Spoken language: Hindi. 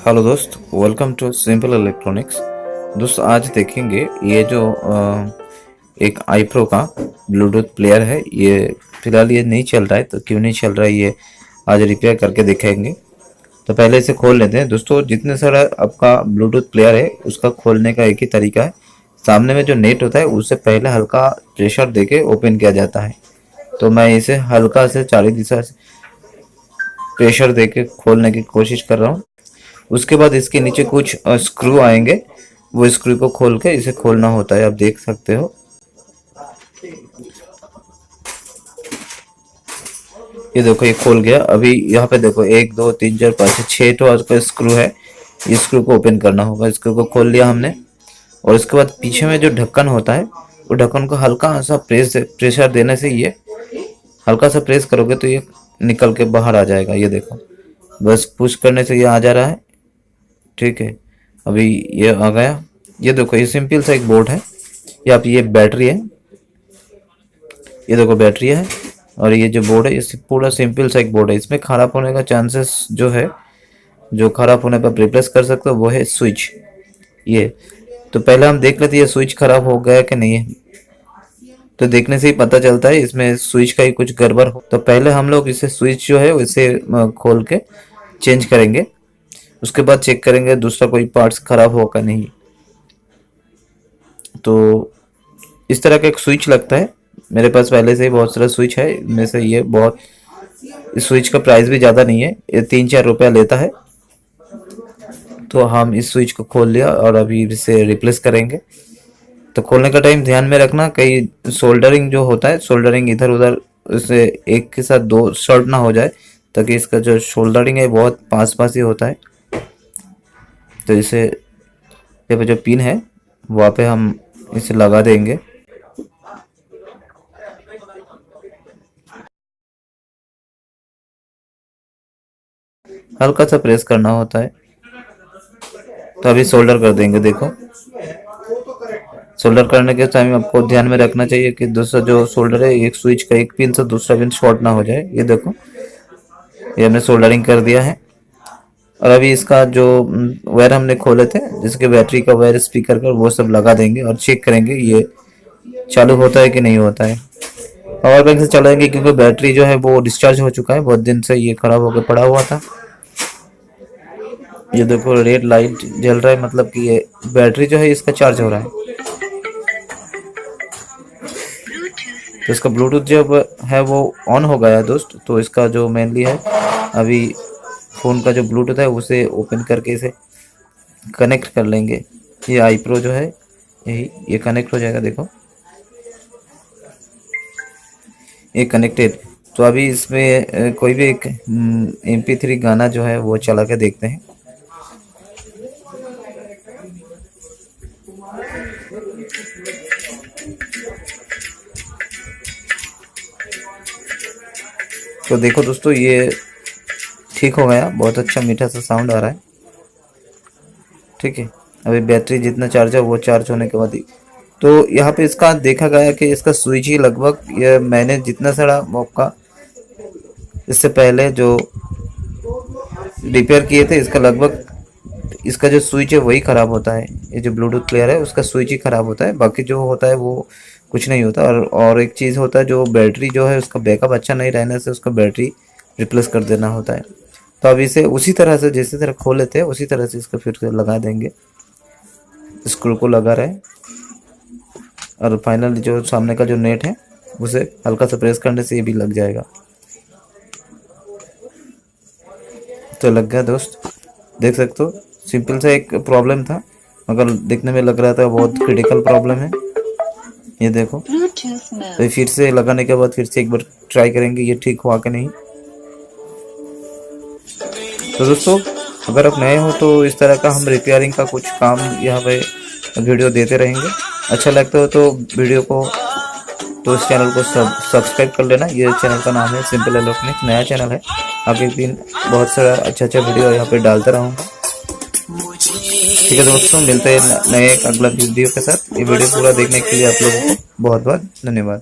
हेलो दोस्त, वेलकम टू सिंपल इलेक्ट्रॉनिक्स। दोस्त आज देखेंगे ये जो एक iPro का ब्लूटूथ प्लेयर है। ये फिलहाल ये नहीं चल रहा है, तो क्यों नहीं चल रहा है ये आज रिपेयर करके दिखाएंगे। तो पहले इसे खोल लेते हैं। दोस्तों जितने सारा आपका ब्लूटूथ प्लेयर है उसका खोलने का एक ही तरीका है। सामने में जो नेट होता है उससे पहले हल्का प्रेशर देके ओपन किया जाता है। तो मैं इसे हल्का से चारों दिशा से प्रेशर देके खोलने की कोशिश कर रहा हूँ। उसके बाद इसके नीचे कुछ स्क्रू आएंगे, वो स्क्रू को खोल के इसे खोलना होता है। आप देख सकते हो ये देखो, ये खोल गया। अभी यहाँ पे देखो 1 2 3 4 5 6 तो का स्क्रू है। इस स्क्रू को ओपन करना होगा। स्क्रू को खोल लिया हमने, और उसके बाद पीछे में जो ढक्कन होता है वो ढक्कन को हल्का सा प्रेशर देने से ये हल्का सा प्रेस करोगे तो ये निकल के बाहर आ जाएगा। ये देखो, बस पुश करने से ये आ जा रहा है। ठीक है, अभी ये आ गया। ये देखो, ये सिंपल सा एक बोर्ड है। ये आप ये बैटरी है, ये देखो बैटरी है, और ये जो बोर्ड है ये पूरा सिंपल सा एक बोर्ड है। इसमें खराब होने का चांसेस जो है, जो खराब होने पर रिप्लेस कर सकते हो वो है स्विच। ये तो पहले हम देख लेते हैं ये स्विच खराब हो गया कि नहीं है। तो देखने से ही पता चलता है इसमें स्विच का ही कुछ गड़बड़ हो। तो पहले हम लोग इसे स्विच जो है इसे खोल के चेंज करेंगे। उसके बाद चेक करेंगे दूसरा कोई पार्ट्स खराब होगा नहीं। तो इस तरह का एक स्विच लगता है। मेरे पास पहले से ही बहुत सारा स्विच है। इनमें से ये बहुत, इस स्विच का प्राइस भी ज़्यादा नहीं है, ये 3-4 रुपया लेता है। तो हम इस स्विच को खोल लिया और अभी इसे रिप्लेस करेंगे। तो खोलने का टाइम ध्यान में रखना, कहीं सोल्डरिंग जो होता है, सोल्डरिंग इधर उधर उसे एक के साथ दो शॉर्ट ना हो जाए, ताकि इसका जो सोल्डरिंग है बहुत पास पास ही होता है। तो इसे ये पे जो पिन है वहाँ पे हम इसे लगा देंगे। हल्का सा प्रेस करना होता है। तो अभी सोल्डर कर देंगे। देखो, सोल्डर करने के टाइम आपको ध्यान में रखना चाहिए कि दूसरा जो सोल्डर है, एक स्विच का एक पिन से दूसरा पिन शॉर्ट ना हो जाए। ये देखो, ये हमने सोल्डरिंग कर दिया है। और अभी इसका जो वायर हमने खोले थे, जिसके बैटरी का वायर, स्पीकर का, वो सब लगा देंगे और चेक करेंगे ये चालू होता है कि नहीं होता है। पावर बैंक से चलाएंगे क्योंकि बैटरी जो है वो डिस्चार्ज हो चुका है, बहुत दिन से ये खराब होकर पड़ा हुआ था। ये देखो रेड लाइट जल रहा है, मतलब कि ये बैटरी जो है इसका चार्ज हो रहा है। तो इसका ब्लूटूथ जब है वो ऑन हो गया दोस्त। तो इसका जो मेनली है, अभी फ़ोन का जो ब्लूटूथ है उसे ओपन करके इसे कनेक्ट कर लेंगे। ये iPro जो है यही, ये कनेक्ट हो जाएगा। देखो ये कनेक्टेड। तो अभी इसमें कोई भी एक MP3 गाना जो है वो चला के देखते हैं। तो देखो दोस्तों, ये ठीक हो गया, बहुत अच्छा मीठा सा साउंड आ रहा है। ठीक है, अभी बैटरी जितना चार्ज है वो चार्ज होने के बाद ही, तो यहाँ पे इसका देखा गया कि इसका स्विच ही लगभग, ये मैंने जितना सारा मौका इससे पहले जो रिपेयर किए थे, इसका लगभग इसका जो स्विच है वही ख़राब होता है। ये जो ब्लूटूथ प्लेयर है उसका स्विच ही ख़राब होता है, बाकी जो होता है वो कुछ नहीं होता। और एक चीज़ होता है, जो बैटरी जो है उसका बैकअप अच्छा नहीं रहने से उसका बैटरी रिप्लेस कर देना होता है। तो अब इसे उसी तरह से जैसे तरह खोले थे उसी तरह से इसको फिर से लगा देंगे। स्क्रू को लगा रहे, और फाइनली जो सामने का जो नेट है उसे हल्का सा प्रेस करने से ये भी लग जाएगा। तो लग गया दोस्त, देख सकते हो। सिंपल सा एक प्रॉब्लम था, मगर देखने में लग रहा था बहुत क्रिटिकल प्रॉब्लम है। ये देखो, तो फिर से लगाने के बाद फिर से एक बार ट्राई करेंगे ये ठीक हुआ कि नहीं। तो दोस्तों, अगर आप नए हो तो इस तरह का हम रिपेयरिंग का कुछ काम यहाँ पे वीडियो देते रहेंगे। अच्छा लगता हो तो वीडियो को, तो इस चैनल को सब्सक्राइब कर लेना। ये चैनल का नाम है सिंपल इलेक्ट्रॉनिक्स, नया चैनल है। आगे दिन बहुत सारा अच्छा वीडियो यहाँ पे डालता रहूँगा। ठीक है दोस्तों, मिलते हैं नए अगला वीडियो के साथ। ये वीडियो पूरा देखने के लिए आप लोगों को बहुत बहुत धन्यवाद।